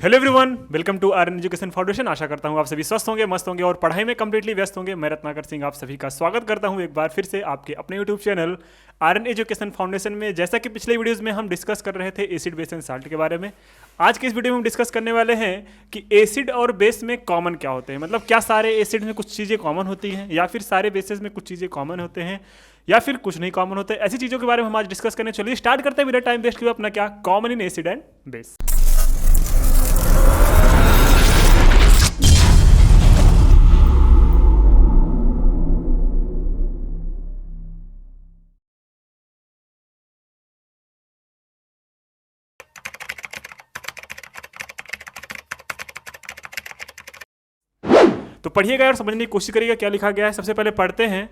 Hello everyone, welcome to Aryan education Foundation. आशा करता हूँ आप सभी स्वस्थ होंगे, मस्त होंगे और पढ़ाई में कंप्लीटली व्यस्त होंगे। मैं रत्नाकर सिंह आप सभी का स्वागत करता हूँ एक बार फिर से आपके अपने YouTube channel Aryan education foundation में। जैसा कि पिछले वीडियोस में हम डिस्कस कर रहे थे एसिड बेस एंड साल्ट के बारे में, आज के इस वीडियो में हम डिस्कस करने वाले हैं कि एसिड और बेस में कॉमन क्या होते हैं। मतलब क्या सारे एसिड में कुछ चीज़ें कॉमन होती हैं या फिर सारे बेसिस में कुछ चीज़ें कॉमन होते हैं या फिर कुछ नहीं कॉमन होते। ऐसी चीज़ों के बारे में हम आज डिस्कस करने चलिए स्टार्ट करते हैं बिना टाइम वेस्ट किए अपना क्या common in acid and base. तो पढ़िएगा और समझने की कोशिश करिएगा क्या लिखा गया है। सबसे पहले पढ़ते हैं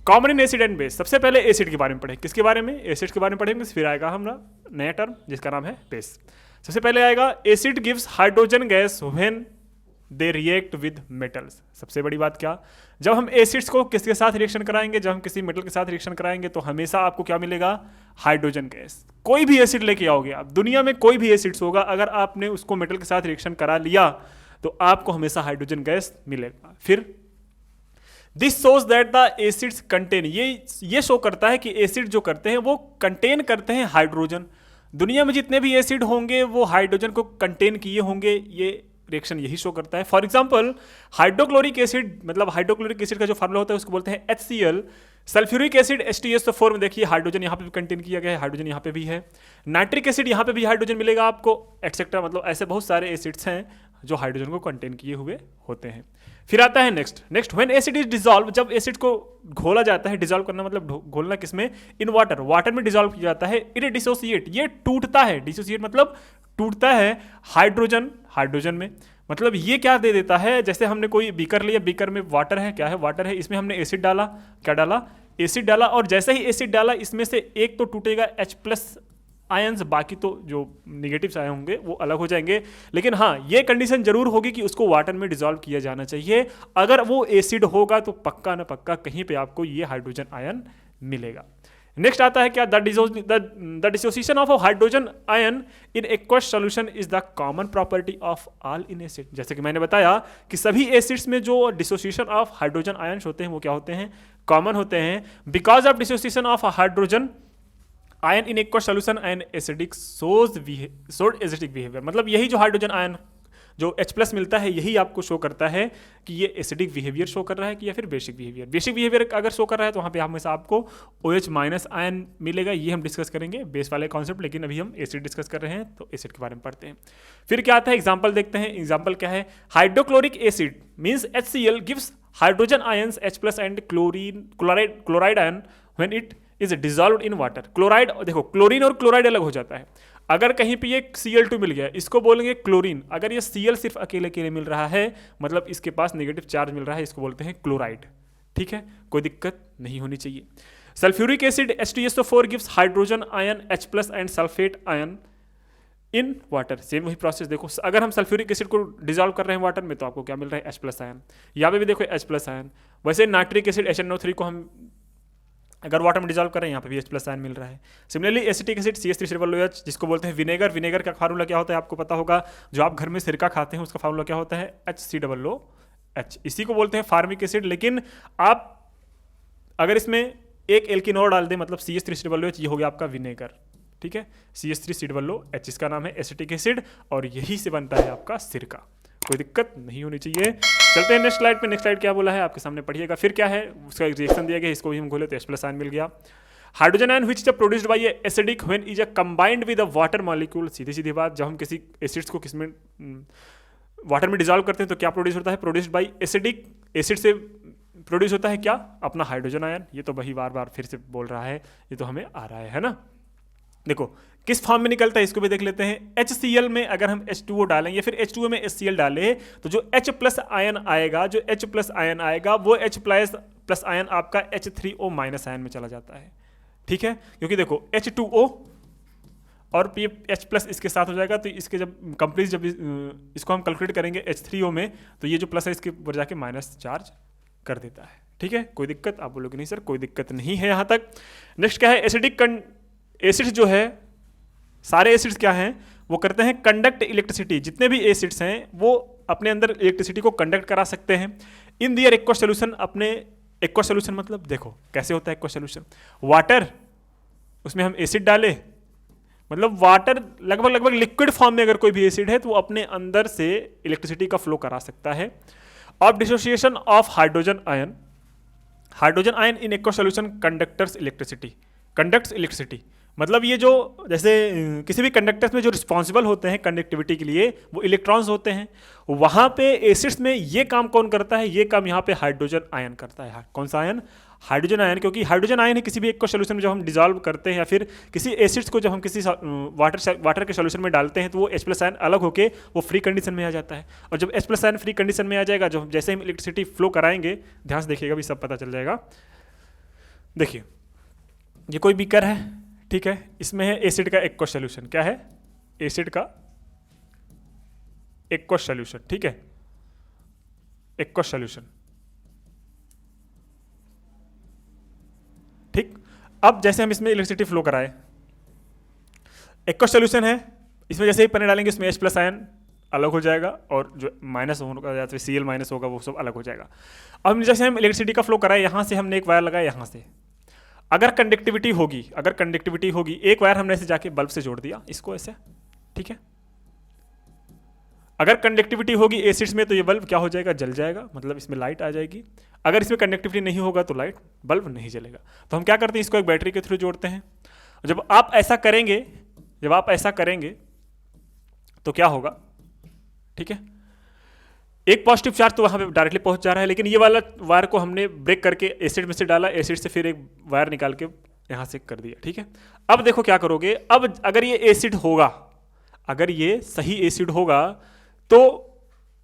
common in acid and base. सबसे पहले एसिड के बारे में पढ़ें। किसके बारे में? एसिड के बारे में पढ़ेंगे। फिर आएगा हमारा नया टर्म जिसका नाम है बेस। सबसे पहले आएगा acid gives hydrogen gas when they react with metals. सबसे बड़ी बात क्या, जब हम एसिड्स को किसके साथ रिएक्शन कराएंगे, जब हम किसी मेटल के साथ रिएक्शन कराएंगे तो हमेशा आपको क्या मिलेगा? Hydrogen gas. कोई भी एसिड लेके आओगे आप, दुनिया में कोई भी एसिड्स होगा, अगर आपने उसको मेटल के साथ रिएक्शन करा लिया तो आपको हमेशा हाइड्रोजन गैस मिलेगा। फिर this shows that the acids contain, ये शो करता है कि एसिड जो करते हैं वो कंटेन करते हैं हाइड्रोजन। दुनिया में जितने भी एसिड होंगे वो हाइड्रोजन को कंटेन किए होंगे, ये रिएक्शन यही शो करता है। फॉर एग्जांपल हाइड्रोक्लोरिक एसिड, मतलब हाइड्रोक्लोरिक एसिड का जो फार्मूला होता है उसको बोलते हैं HCl। सल्फ्यूरिक एसिड H2SO4 में देखिए हाइड्रोजन यहाँ पे भी कंटेन किया गया है, हाइड्रोजन यहाँ पे भी है। नाइट्रिक एसिड यहाँ पे भी हाइड्रोजन मिलेगा आपको, एक्सेट्रा। मतलब ऐसे बहुत सारे एसिड्स हैं जो हाइड्रोजन को कंटेन किए हुए होते हैं। फिर आता है next when acid is dissolve, जब एसिड को घोला जाता है, डिसॉल्व करना मतलब घोलना किसमें? इन वाटर में डिसॉल्व किया जाता है। इट डिसोसिएट, ये टूटता है। डिसोसिएट मतलब टूटता है हाइड्रोजन में। मतलब ये क्या दे देता है, जैसे हमने कोई बीकर लिया, बीकर में वाटर है, क्या है? वाटर है। इसमें हमने एसिड डाला, क्या डाला? एसिड डाला। और जैसे ही एसिड डाला इसमें से एक तो टूटेगा H+ आयंस, बाकी तो जो निगेटिव्स आए होंगे वो अलग हो जाएंगे। लेकिन हाँ, ये कंडीशन जरूर होगी कि उसको वाटर में डिसॉल्व किया जाना चाहिए। अगर वो एसिड होगा तो पक्का ना पक्का कहीं पे आपको ये हाइड्रोजन आयन मिलेगा। नेक्स्ट आता है क्या? The dissociation of hydrogen ion in aqueous solution is the common property of all in acid. जैसे कि मैंने बताया कि सभी एसिड्स में जो डिसोसिएशन ऑफ हाइड्रोजन आयन्स होते हैं वो क्या होते हैं? कॉमन होते हैं। Because of dissociation of hydrogen ion in aqueous solution and acidic shows acidic behaviour. मतलब यही जो हाइड्रोजन आयन जो H+ मिलता है यही आपको शो करता है कि ये एसिडिक बिहेवियर शो कर रहा है कि या फिर बेसिक बिहेवियर। बेसिक बिहेवियर अगर शो कर रहा है तो वहाँ पे हमेशा आपको OH- आयन मिलेगा। ये हम डिस्कस करेंगे बेस वाले कॉन्सेप्ट, लेकिन अभी हम एसिड डिस्कस कर रहे हैं तो एसिड के बारे में पढ़ते हैं। फिर क्या आता है? एग्जाम्पल देखते हैं। एग्जाम्पल क्या है? Hydrochloric acid means HCl gives hydrogen ions H+ and chloride ion when it is dissolved in water. Chloride, देखो क्लोरीन और क्लोराइड अलग हो जाता है। अगर कहीं पे ये Cl2 मिल गया, इसको बोलेंगे क्लोरीन। अगर ये Cl सिर्फ अकेले अकेले मिल रहा है मतलब इसके पास नेगेटिव चार्ज मिल रहा है, इसको बोलते हैं क्लोराइड। ठीक है, कोई दिक्कत नहीं होनी चाहिए। Sulphuric acid H2SO4 gives hydrogen ion H+ and sulphate ion in water. Same वही प्रोसेस। देखो अगर हम सल्फ्यूरिक एसिड को डिजॉल्व कर रहे हैं वाटर में तो आपको क्या मिल रहा है? H+ ion. यहाँ पे भी देखो H+ आयन। वैसे नाइट्रिक एसिड HNO3 को हम अगर वाटर में डिजॉल्व कर रहे हैं यहाँ पे भी H+ आयन मिल रहा है। सिमिलरली एसिटिक एसिड CH3COOH जिसको बोलते हैं विनेगर। विनेगर का फार्मूला क्या होता है आपको पता होगा? जो आप घर में सिरका खाते हैं उसका फार्मूला क्या होता है? HCOOH। इसी को बोलते हैं फार्मिक एसिड। लेकिन आप अगर इसमें एक एल्किन और डाल दें मतलब CH3COOH, ये हो गया आपका विनेगर। ठीक है, CH3COOH इसका नाम है एसिटिक एसिड और यही से बनता है आपका सिरका। कोई दिक्कत नहीं होनी चाहिए। चलते हैं नेक्स्ट स्लाइड पे। नेक्स्ट स्लाइड क्या बोला है आपके सामने पढ़िएगा। फिर क्या है? उसका एक रिएक्शन दिया गया, इसको भी हम खोले तो H+ आयन मिल गया। Hydrogen ion which is produced by acidic when is combined with a water molecule. सीधी सीधी बात, जब हम किसी एसिड्स को किसमें वाटर में डिजॉल्व करते हैं तो क्या प्रोड्यूस होता है? Produced by acidic. एसिड से प्रोड्यूस होता है क्या? अपना हाइड्रोजन आयन। ये तो वही बार बार फिर से बोल रहा है, ये तो हमें आ रहा है ना। देखो किस फॉर्म में निकलता है इसको भी देख लेते हैं। HCl में अगर हम H2O डालें या फिर H2O में HCl डालें तो जो H+ आयन आएगा, जो H+ आयन आएगा वो H+ आयन आपका H3O- आयन में चला जाता है। ठीक है, क्योंकि देखो H2O और H+ इसके साथ हो जाएगा तो इसके जब कंप्लीट जब इसको हम कैलकुलेट करेंगे H3O में तो ये जो प्लस है इसके ऊपर जाके माइनस चार्ज कर देता है। ठीक है, कोई दिक्कत? आप बोलोगे नहीं सर कोई दिक्कत नहीं है यहाँ तक। नेक्स्ट क्या है? एसिड जो है, सारे एसिड्स क्या हैं? वो करते हैं कंडक्ट इलेक्ट्रिसिटी। जितने भी एसिड्स हैं वो अपने अंदर इलेक्ट्रिसिटी को कंडक्ट करा सकते हैं इन दियर एक्वा सोल्यूशन। अपने एक्वा सोल्यूशन मतलब देखो कैसे होता है एक्वा सोल्यूशन, वाटर उसमें हम एसिड डाले, मतलब वाटर लगभग लिक्विड फॉर्म में अगर कोई भी एसिड है तो वो अपने अंदर से इलेक्ट्रिसिटी का फ्लो करा सकता है। Of dissociation of hydrogen ion, hydrogen ion in aqua solution conductors electricity, conducts electricity मतलब ये जो जैसे किसी भी कंडक्टर्स में जो रिस्पॉन्सिबल होते हैं कंडक्टिविटी के लिए वो इलेक्ट्रॉन्स होते हैं, वहाँ पे एसिड्स में ये काम कौन करता है, ये काम यहाँ पे हाइड्रोजन आयन करता है। कौन सा आयन, हाइड्रोजन आयन, क्योंकि हाइड्रोजन आयन है किसी भी एक को सोल्यूशन में जब हम डिजॉल्व करते हैं या फिर किसी एसिड्स को जब हम किसी वाटर के सोल्यूशन में डालते हैं तो वो H+ आयन अलग होके वो फ्री कंडीशन में आ जाता है। और जब H+ आयन फ्री कंडीशन में आ जाएगा, जब जैसे हम इलेक्ट्रिसिटी फ्लो कराएंगे, ध्यान से देखिएगा भी सब पता चल जाएगा। देखिए ये कोई बीकर है, ठीक है, इसमें है एसिड का एक्वा सोल्यूशन। क्या है, एसिड का एक्वा सोल्यूशन, ठीक है, एक्वा सोल्यूशन, ठीक। अब जैसे हम इसमें इलेक्ट्रिसिटी फ्लो कराए, एक्वा सोल्यूशन है, इसमें जैसे ही पानी डालेंगे इसमें H+ आयन अलग हो जाएगा और जो माइनस होगा या फिर Cl- होगा वो सब अलग हो जाएगा। अब जैसे हम इलेक्ट्रिसिटी का फ्लो कराए, यहाँ से हमने एक वायर लगाया, यहाँ से अगर कंडक्टिविटी होगी, एक वायर हमने ऐसे जाके बल्ब से जोड़ दिया इसको ऐसे, ठीक है। अगर कंडक्टिविटी होगी एसिड्स में तो ये बल्ब क्या हो जाएगा, जल जाएगा, मतलब इसमें लाइट आ जाएगी। अगर इसमें कंडक्टिविटी नहीं होगा तो लाइट बल्ब नहीं जलेगा। तो हम क्या करते हैं, इसको एक बैटरी के थ्रू जोड़ते हैं। जब आप ऐसा करेंगे तो क्या होगा, ठीक है, एक पॉजिटिव चार्ज तो वहाँ पे डायरेक्टली पहुँच जा रहा है, लेकिन ये वाला वायर को हमने ब्रेक करके एसिड में से डाला, एसिड से फिर एक वायर निकाल के यहाँ से कर दिया, ठीक है। अब देखो क्या करोगे, अब अगर ये एसिड होगा, अगर ये सही एसिड होगा तो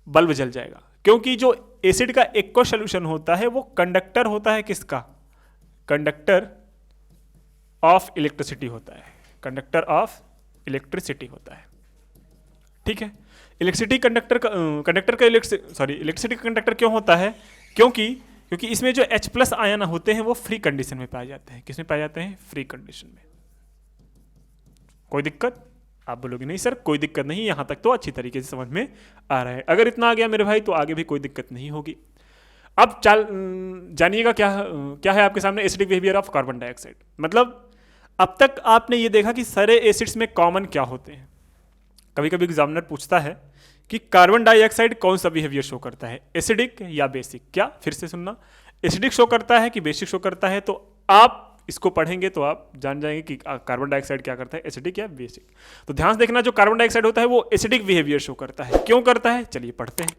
बल्ब जल जाएगा, क्योंकि जो एसिड का एक्वा सोल्यूशन होता है वो कंडक्टर होता है, किसका, कंडक्टर ऑफ इलेक्ट्रिसिटी होता है, कंडक्टर ऑफ इलेक्ट्रिसिटी होता है, ठीक है। इलेक्ट्रिसिटी इलेक्ट्रिसिटी का कंडक्टर क्यों होता है, क्योंकि इसमें जो H+ आयन होते हैं वो फ्री कंडीशन में पाए जाते हैं। किसमें पाए जाते हैं, फ्री कंडीशन में। कोई दिक्कत, आप बोलोगे नहीं सर कोई दिक्कत नहीं, यहां तक तो अच्छी तरीके से समझ में आ रहा है। अगर इतना आ गया मेरे भाई तो आगे भी कोई दिक्कत नहीं होगी। अब जानिएगा क्या है आपके सामने acidic behaviour of carbon dioxide. मतलब अब तक आपने ये देखा कि सारे एसिड्स में कॉमन क्या होते हैं। कभी कभी एग्जामिनर पूछता है कि कार्बन डाइऑक्साइड कौन सा बिहेवियर शो करता है, एसिडिक या बेसिक। क्या, फिर से सुनना, एसिडिक शो करता है कि बेसिक शो करता है। तो आप इसको पढ़ेंगे तो आप जान जाएंगे कि कार्बन डाइऑक्साइड क्या करता है, एसिडिक या बेसिक। तो ध्यान से देखना, जो कार्बन डाइऑक्साइड होता है वो एसिडिक बिहेवियर शो करता है। क्यों करता है, चलिए पढ़ते हैं।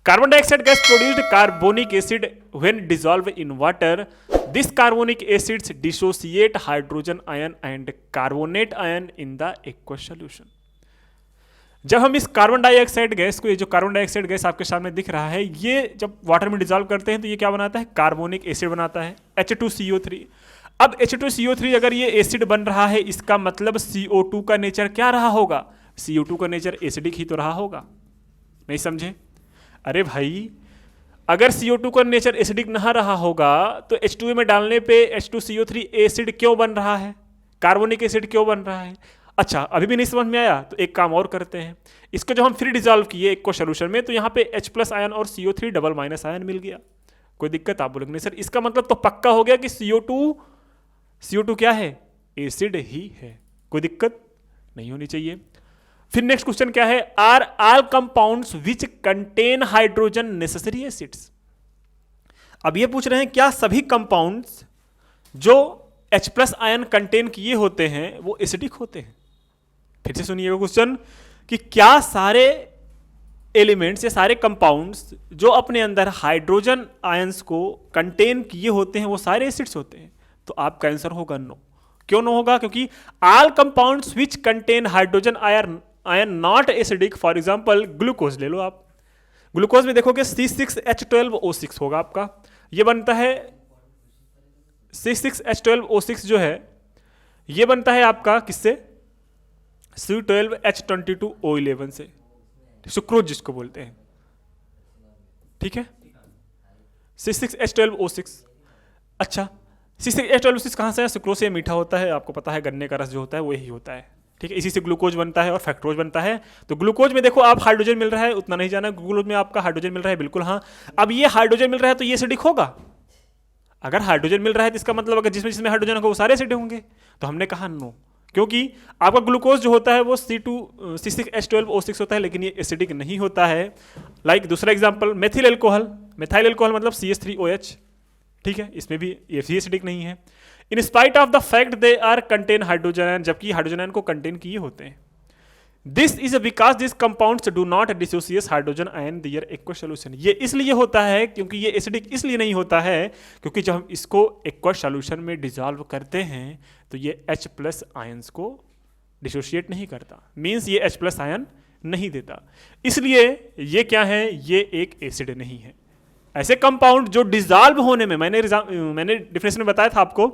Carbon dioxide gas produced carbonic acid when dissolve in water. This carbonic acids dissociate hydrogen ion and carbonate ion in the aqua solution. जब हम इस कार्बन डाइऑक्साइड गैस को, ये जो कार्बन डाइऑक्साइड गैस आपके सामने दिख रहा है, ये जब वाटर में डिसॉल्व करते हैं तो ये क्या बनाता है, कार्बोनिक एसिड बनाता है, H2CO3। अब H2CO3 अगर ये एसिड बन रहा है, इसका मतलब CO2 का नेचर क्या रहा होगा, CO2 का नेचर एसिडिक ही तो रहा होगा। नहीं समझे, अरे भाई अगर CO2 का नेचर एसिडिक ना रहा होगा तो H2 में डालने पे H2CO3 एसिड क्यों बन रहा है, कार्बोनिक एसिड क्यों बन रहा है। अच्छा, अभी भी नहीं समझ में आया तो एक काम और करते हैं। इसको जब हम फिर डिसॉल्व किए एक को सोल्यूशन में तो यहाँ पे H+ आयन और CO3 डबल माइनस आयन मिल गया। कोई दिक्कत, आप बोलोगे नहीं सर इसका मतलब तो पक्का हो गया कि CO2 क्या है, एसिड ही है। कोई दिक्कत नहीं होनी चाहिए। फिर नेक्स्ट क्वेश्चन क्या है, are all compounds which contain hydrogen necessary acids. अब ये पूछ रहे हैं क्या सभी कंपाउंड्स जो H+ आयन कंटेन किए होते हैं वो एसिडिक होते हैं। फिर से सुनिएगा क्वेश्चन कि क्या सारे एलिमेंट्स या सारे कंपाउंड्स जो अपने अंदर हाइड्रोजन आयंस को कंटेन किए होते हैं वो सारे एसिड्स होते हैं। तो आपका आंसर होगा नो। क्यों नो होगा, क्योंकि all compounds which contain hydrogen ion not acidic. For example glucose ले लो आप, ग्लूकोज में देखोगे C6H12O6 होगा आपका, ये बनता है C6H12O6 जो है ये बनता है आपका किससे, C12H22O11 से, सुक्रोज जिसको बोलते हैं, ठीक है, C6H12O6। अच्छा, C6H12O6 कहाँ से है, सुक्रोज से मीठा होता है, आपको पता है गन्ने का रस जो होता है वही होता है, ठीक है, इसी से ग्लूकोज बनता है और फ्रक्टोज बनता है। तो ग्लूकोज में देखो आप हाइड्रोजन मिल रहा है, उतना नहीं जाना, ग्लूकोज में आपका हाइड्रोजन मिल रहा है, बिल्कुल हाँ। अब ये हाइड्रोजन मिल रहा है तो ये एसिडिक होगा। अगर हाइड्रोजन मिल रहा है तो इसका मतलब अगर जिसमें जिसमें हाइड्रोजन होगा वो सारे एसिड होंगे। तो हमने कहा नो, क्योंकि आपका ग्लूकोज जो होता है वो C2H12O6 होता है, लेकिन ये एसिडिक नहीं होता है। लाइक दूसरा example methyl alcohol, methyl alcohol मतलब CH3OH, ठीक है, इसमें भी ये भी एसिडिक नहीं है। In spite of the fact they are contain hydrogen ion, जबकि हाइड्रोजन आयन को कंटेन किए होते हैं। This is because this compounds do not dissociate hydrogen ion their aqueous solution. ये इसलिए होता है क्योंकि ये एसिडिक इसलिए नहीं होता है क्योंकि जब हम इसको एक्वस सॉल्यूशन में डिसॉल्व करते हैं तो ये H+ आयंस को डिसोसिएट नहीं करता, मीन्स ये H+ आयन नहीं देता, इसलिए ये क्या है, ये एक एसिड नहीं है। ऐसे कंपाउंड जो डिसॉल्व होने में, मैंने डिफिनेशन में बताया था आपको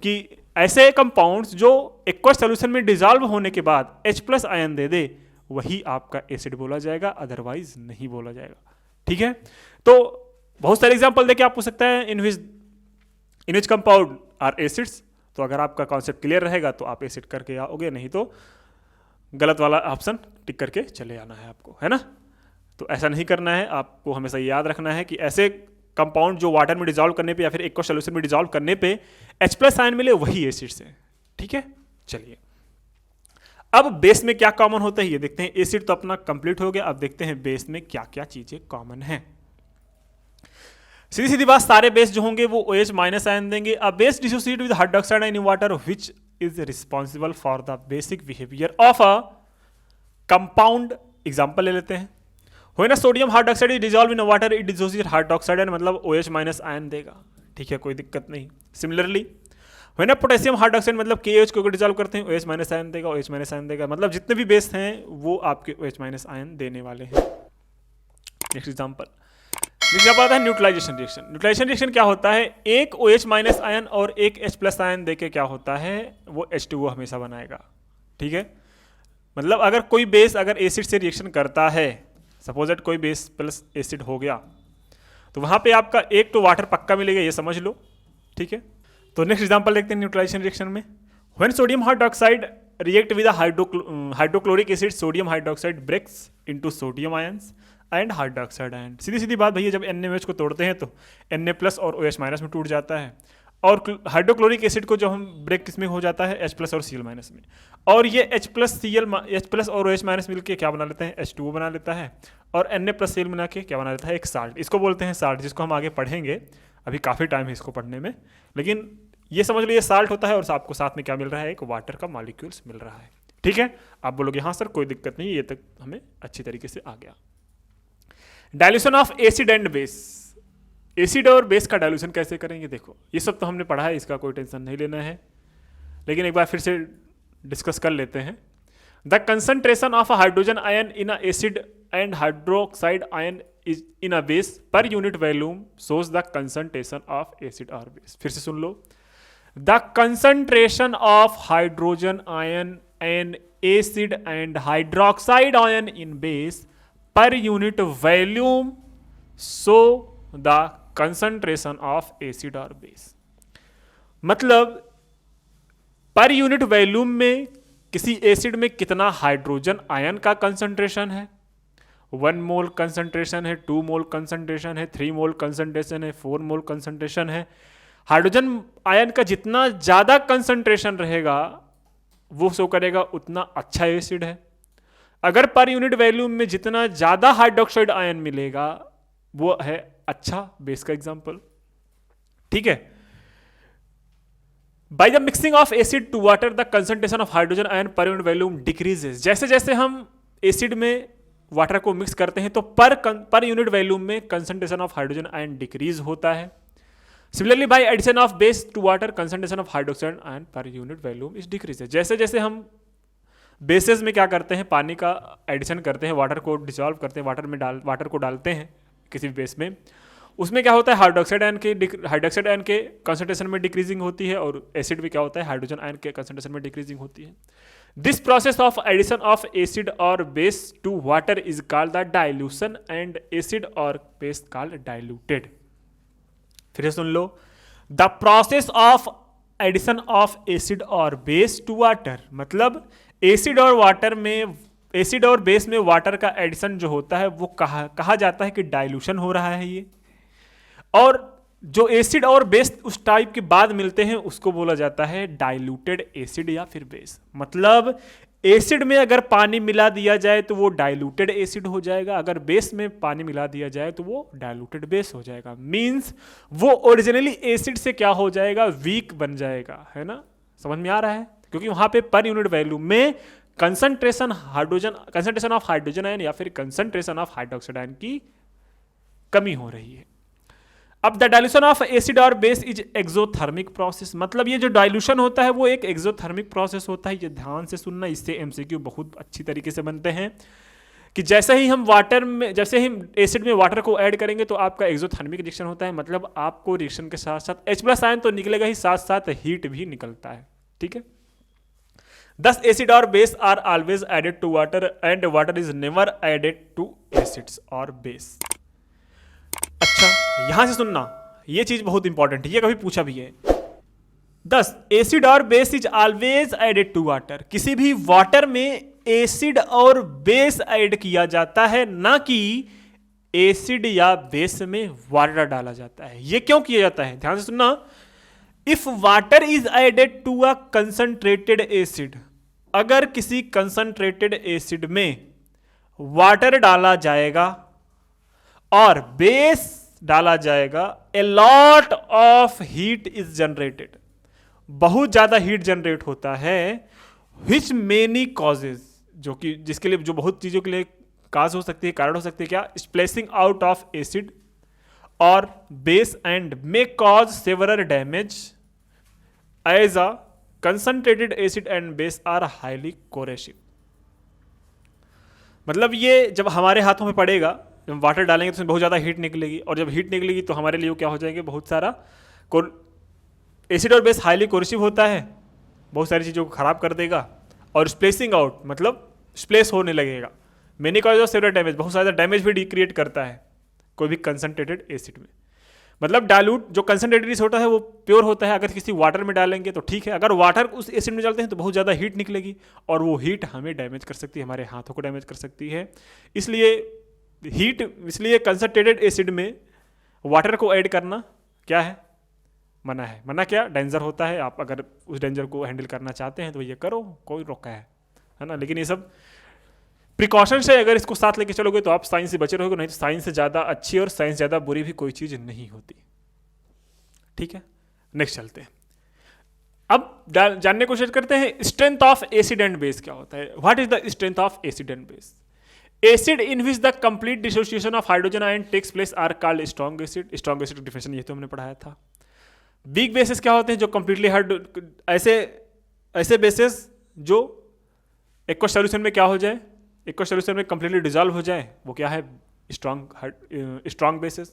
कि ऐसे कंपाउंड्स जो एक्वस सॉल्यूशन में डिसॉल्व होने के बाद H+ आयन दे दे वही आपका एसिड बोला जाएगा, अदरवाइज नहीं बोला जाएगा। ठीक है, तो बहुत सारे एग्जांपल देके आप पूछ सकते हैं इन विच कंपाउंड आर एसिड्स। तो अगर आपका कॉन्सेप्ट क्लियर रहेगा तो आप एसिड करके आओगे, नहीं तो गलत वाला ऑप्शन टिक करके चले आना है आपको, है ना। तो ऐसा नहीं करना है, आपको हमेशा याद रखना है कि ऐसे कंपाउंड जो वाटर में डिसॉल्व करने पे या फिर एक्वस सॉल्यूशन में डिसॉल्व करने पे H+ आयन मिले वही एसिड्स हैं। ठीक है, चलिए अब बेस में क्या कॉमन होता है ये देखते हैं। एसिड तो अपना कंप्लीट हो गया, अब देखते हैं बेस में क्या क्या चीजें कॉमन हैं। सीधी सीधी बात, सारे बेस जो होंगे वो OH- आयन देंगे। A base dissociate with hydroxide ion in water which is responsible for the basic behaviour of a compound. Example ले लेते हैं। When sodium hydroxide is dissolve in water it dissociate hydroxide ion, मतलब OH- ion देगा। ठीक है, कोई दिक्कत नहीं। सिमिलरली व्हेन पोटेशियम हाइड्रोक्साइड मतलब KH को डिसॉल्व करते हैं OH- आयन देगा, OH- आयन देगा, मतलब जितने भी बेस हैं वो आपके OH- आयन देने वाले हैं। नेक्स्ट एग्जांपल आता है न्यूट्रलाइजेशन रिएक्शन। न्यूट्रलाइजेशन रिएक्शन क्या होता है, एक OH- आयन और एक H+ आयन देके क्या होता है वो H2O हमेशा बनाएगा। ठीक है, मतलब अगर कोई बेस अगर एसिड से रिएक्शन करता है, सपोज दैट कोई बेस प्लस एसिड हो गया, तो वहां पे आपका एक तो वाटर पक्का मिलेगा, ये समझ लो। ठीक है, तो नेक्स्ट एग्जांपल देखते हैं न्यूट्रलाइजेशन रिएक्शन में। When sodium hydroxide react with hydrochloric acid, sodium hydroxide breaks into sodium ions and hydroxide ion. सीधी सीधी बात भैया, जब NaOH को तोड़ते हैं तो Na+ और OH- में टूट जाता है, और हाइड्रोक्लोरिक एसिड को जब हम ब्रेक किसमें हो जाता है H+ और Cl- में, और ये H+ और OH- मिलकर क्या बना लेते हैं, H2O बना लेता है, और Na+Cl मिला के क्या बना लेता है, एक साल्ट। इसको बोलते हैं साल्ट, जिसको हम आगे पढ़ेंगे। अभी काफ़ी टाइम है इसको पढ़ने में, लेकिन ये समझ लो ये साल्ट होता है और आपको साथ में क्या मिल रहा है, एक वाटर का मॉलिक्यूल्स मिल रहा है। ठीक है, आप बोलोगे हाँ सर कोई दिक्कत नहीं, ये तक हमें अच्छी तरीके से आ गया। Dilution of acid and base. Acid और बेस का डाइल्यूशन कैसे करेंगे, देखो ये सब तो हमने पढ़ा है, इसका कोई टेंशन नहीं लेना है, लेकिन एक बार फिर से डिस्कस कर लेते हैं। The concentration of a hydrogen ion in a acid and hydroxide ion is in a base per unit volume shows the concentration of acid और बेस। फिर से सुन लो, the concentration of hydrogen ion and acid and hydroxide ion in base per unit volume so the concentration of acid और base. मतलब per unit volume में किसी acid में कितना हाइड्रोजन आयन का कंसंट्रेशन है, 1 मोल कंसंट्रेशन है, 2 मोल कंसंट्रेशन है, 3 मोल कंसंट्रेशन है, 4 मोल कंसंट्रेशन है। हाइड्रोजन आयन का जितना ज्यादा कंसंट्रेशन रहेगा वो शो करेगा उतना अच्छा एसिड है। अगर पर यूनिट वॉल्यूम में जितना ज्यादा हाइड्रोक्साइड आयन मिलेगा वो है अच्छा बेस का एग्जांपल। ठीक है, by the mixing of acid to water the concentration of hydrogen ion per unit volume decreases. जैसे जैसे हम एसिड में वाटर को मिक्स करते हैं तो पर यूनिट वॉल्यूम में concentration of hydrogen ion decrease होता है। Similarly by addition of base to water concentration of hydroxide ion per unit volume is decrease. जैसे जैसे हम बेसेस में क्या करते हैं, पानी का एडिशन करते हैं, वाटर को डिसॉल्व करते हैं, वाटर को डालते हैं किसी भी बेस में, उसमें क्या होता है हाइड्रोक्साइड आयन के कंसंट्रेशन में डिक्रीजिंग होती है, और एसिड में क्या होता है हाइड्रोजन आयन के कंसंट्रेशन में डिक्रीजिंग होती है। This process of addition of acid और base to water is called the dilution and acid और बेस कॉल्ड डाइल्यूटेड। फिर से सुन लो, the process of addition of acid और बेस टू वाटर, मतलब एसिड और वाटर में, एसिड और बेस में वाटर का एडिशन जो होता है वो कहा जाता है कि डाइल्यूशन हो रहा है ये। और जो एसिड और बेस उस टाइप के बाद मिलते हैं उसको बोला जाता है डाइल्यूटेड एसिड या फिर बेस। मतलब एसिड में अगर पानी मिला दिया जाए तो वो डाइल्यूटेड एसिड हो जाएगा, अगर बेस में पानी मिला दिया जाए तो वो डाइल्यूटेड बेस हो जाएगा। मींस वो ओरिजिनली एसिड से क्या हो जाएगा, वीक बन जाएगा, है ना। समझ में आ रहा है, क्योंकि वहां पे पर यूनिट वैल्यू में कंसंट्रेशन ऑफ हाइड्रोजन आयन या फिर कंसंट्रेशन ऑफ हाइड्रोक्साइड आयन की कमी हो रही है। अब द डाइल्यूशन ऑफ एसिड और बेस इज एक्सोथर्मिक प्रोसेस, मतलब ये जो डाइल्यूशन होता है वो एक एक्सोथर्मिक प्रोसेस होता है। ये ध्यान से सुनना, इससे एमसीक्यू बहुत अच्छी तरीके से बनते हैं कि जैसे ही हम एसिड में वाटर को ऐड करेंगे तो आपका एक्सोथर्मिक रिएक्शन होता है। मतलब आपको रिएक्शन के साथ साथ H+ आयन तो निकलेगा ही, साथ साथ हीट भी निकलता है, ठीक है। दस एसिड और base are always added to water and water is never added to acids और बेस। अच्छा, यहां से सुनना, ये चीज बहुत इंपॉर्टेंट है, ये कभी पूछा भी है। 10 एसिड और base is always added to water, किसी भी वाटर में एसिड और बेस ऐड किया जाता है, ना कि एसिड या बेस में वाटर डाला जाता है। ये क्यों किया जाता है, ध्यान से सुनना। If water is added to a concentrated acid, अगर किसी कंसंट्रेटेड एसिड में वाटर डाला जाएगा और बेस डाला जाएगा, a lot of heat is generated, बहुत ज्यादा हीट जनरेट होता है। विच मेनी कॉजेज, जो कि जिसके लिए, जो बहुत चीजों के लिए काज हो सकती है, कारण हो सकती है, क्या, स्प्लेसिंग आउट ऑफ एसिड और base and may cause several damage as a concentrated acid and base are highly corrosive. मतलब ये जब हमारे हाथों में पड़ेगा, जब वाटर डालेंगे तो उसमें बहुत ज़्यादा हीट निकलेगी, और जब हीट निकलेगी तो हमारे लिए क्या हो जाएंगे, बहुत सारा एसिड और बेस हाईली कोरेसिव होता है, बहुत सारी चीज़ों को खराब कर देगा। और स्प्लेसिंग आउट मतलब स्प्लेस होने लगेगा। Many cause of several damage, बहुत सारा डैमेज भी क्रिएट करता है कोई भी कंसंट्रेटेड एसिड में। मतलब डाइल्यूट जो कंसंट्रेटेड एसिड होता है वो प्योर होता है, अगर किसी वाटर में डालेंगे तो ठीक है, अगर वाटर उस एसिड में डालते हैं तो बहुत ज़्यादा हीट निकलेगी, और वो हीट हमें डैमेज कर सकती है, हमारे हाथों को डैमेज कर सकती है। इसलिए कंसंट्रेटेड एसिड में वाटर को ऐड करना क्या है, मना है। मना क्या, डेंजर होता है। आप अगर उस डेंजर को हैंडल करना चाहते हैं तो ये करो, कोई रोका है ना। लेकिन ये सब प्रिकॉशन से अगर इसको साथ लेके चलोगे तो आप साइंस से बचे रहोगे, नहीं तो साइंस से ज़्यादा अच्छी और साइंस ज़्यादा बुरी भी कोई चीज़ नहीं होती, ठीक है। नेक्स्ट चलते हैं, अब जानने की कोशिश करते हैं strength of acid and base क्या होता है। What is the strength of acid and base. Acid in which the complete dissociation of hydrogen ion takes place are called strong acid. Strong acid definition ये तो हमने पढ़ाया था। Week basis क्या होते हैं, जो कंप्लीटली ऐसे बेसिस जो एक्वस सॉल्यूशन में क्या हो जाए, एक्वस सॉल्यूशन में कंप्लीटली डिजॉल्व हो जाए, वो क्या है, स्ट्रॉन्ग बेसिस।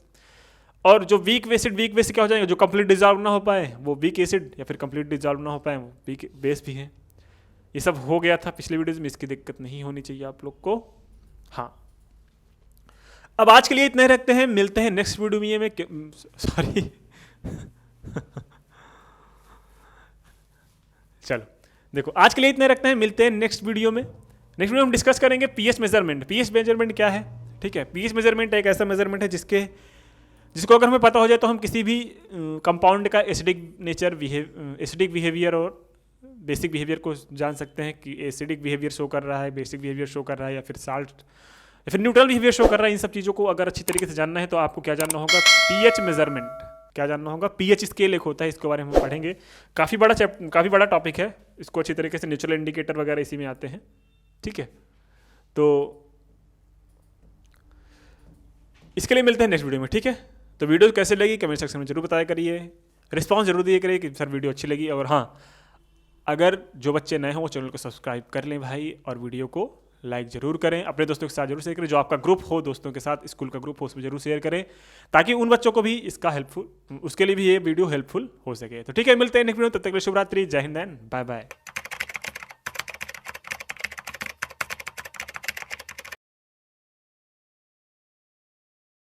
और जो वीक बेसिस क्या हो जाएंगे, जो कंप्लीट डिजॉल्व ना हो पाए वो वीक एसिड, या फिर कंप्लीट डिजॉल्व ना हो पाए वो वीक बेस भी हैं। ये सब हो गया था पिछले वीडियोज में, इसकी दिक्कत नहीं होनी चाहिए आप लोग को। हाँ, अब आज के लिए इतने रखते हैं, मिलते हैं नेक्स्ट वीडियो में। सॉरी चलो देखो, आज के लिए इतने रखते हैं, मिलते हैं नेक्स्ट वीडियो में। नेक्स्ट वीडियो में डिस्कस करेंगे पीएच मेजरमेंट। पीएच मेजरमेंट क्या है, ठीक है। पीएच मेजरमेंट एक ऐसा मेजरमेंट है जिसको अगर हमें पता हो जाए तो हम किसी भी कंपाउंड का एसिडिक बिहेवियर और बेसिक बिहेवियर को जान सकते हैं कि एसिडिक बिहेवियर शो कर रहा है, बेसिक बिहेवियर शो कर रहा है, या फिर साल्ट या फिर न्यूट्रल बिहेवियर शो कर रहा है। इन सब चीज़ों को अगर अच्छी तरीके से जानना है तो आपको क्या जानना होगा, पीएच मेजरमेंट क्या जानना होगा। पीएच स्केल एक होता है, इसके बारे में हम पढ़ेंगे। काफ़ी बड़ा टॉपिक है, इसको अच्छी तरीके से नेचुरल इंडिकेटर वगैरह इसी में आते हैं, ठीक है। तो इसके लिए मिलते हैं नेक्स्ट वीडियो में, ठीक है। तो वीडियो कैसे लगी कमेंट सेक्शन में जरूर बताया करिए, रिस्पॉन्स जरूर दिया करिए कि सर वीडियो अच्छी लगी। और हाँ, अगर जो बच्चे नए हों वो चैनल को सब्सक्राइब कर लें भाई, और वीडियो को लाइक जरूर करें, अपने दोस्तों के साथ जरूर शेयर करें। जो आपका ग्रुप हो दोस्तों के साथ, स्कूल का ग्रुप हो, उसमें जरूर शेयर करें, ताकि उन बच्चों को भी इसका उसके लिए भी ये वीडियो हेल्पफुल हो सके। तो ठीक है, मिलते हैं नेक्स्ट वीडियो, तब तक के लिए शुभ रात्रि, जय हिंद, बाय बाय।